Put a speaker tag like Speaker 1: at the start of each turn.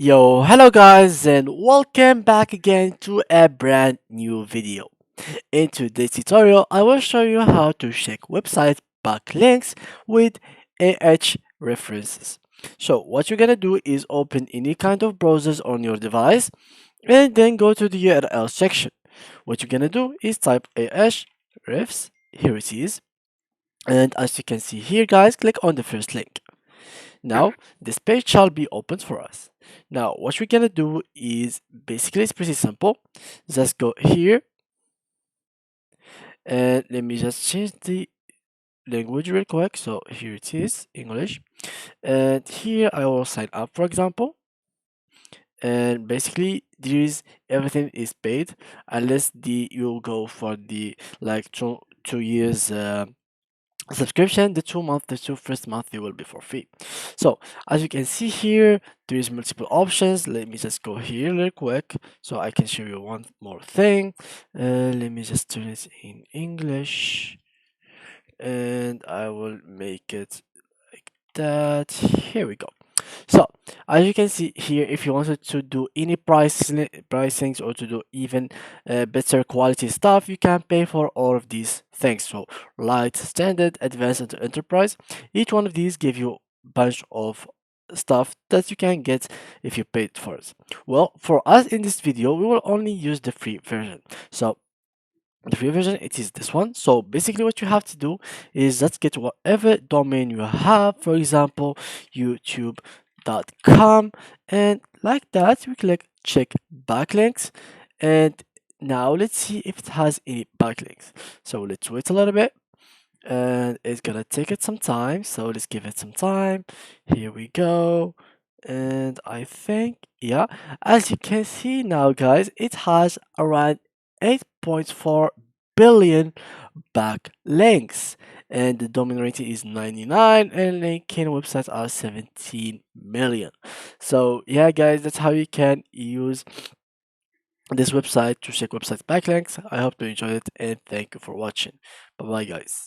Speaker 1: Yo, hello guys, and welcome back again to a brand new video. In today's tutorial, I will show you how to check website backlinks with references. So what you're gonna do is open any kind of browsers on your device and then go to the URL section. What you're gonna do is type Ahrefs, here it is, and as you can see here guys, click on the first link. Now, this page shall be opened for us. Now, what we're gonna do is basically it's pretty simple. Just go here and let me just change the language real quick. So here it is, English. And here I will sign up, for example. And basically there is everything is paid unless the you go for the like two years subscription. The 2 month, the two first month, they will be for free. So as you can see here, there is multiple options. Let me just go here real quick so I can show you one more thing. Let me just turn it in English and I will make it like that. Here we go. So as you can see here, if you wanted to do any pricings or to do even better quality stuff, you can pay for all of these things. So light, standard, advanced, and enterprise. Each one of these give you a bunch of stuff that you can get if you paid for it. Well, for us in this video, we will only use the free version. So the free version, it is this one. So basically what you have to do is just get whatever domain you have, for example youtube.com, and like that we click check backlinks. And now let's see if it has any backlinks. So let's wait a little bit and it's gonna take it some time, so let's give it some time. Here we go. And I think, yeah, as you can see now guys, it has around 8.4 billion backlinks, and the domain rating is 99, and linking websites are 17 million. So yeah guys, that's how you can use this website to check website backlinks. I hope you enjoyed it and thank you for watching. Bye bye guys.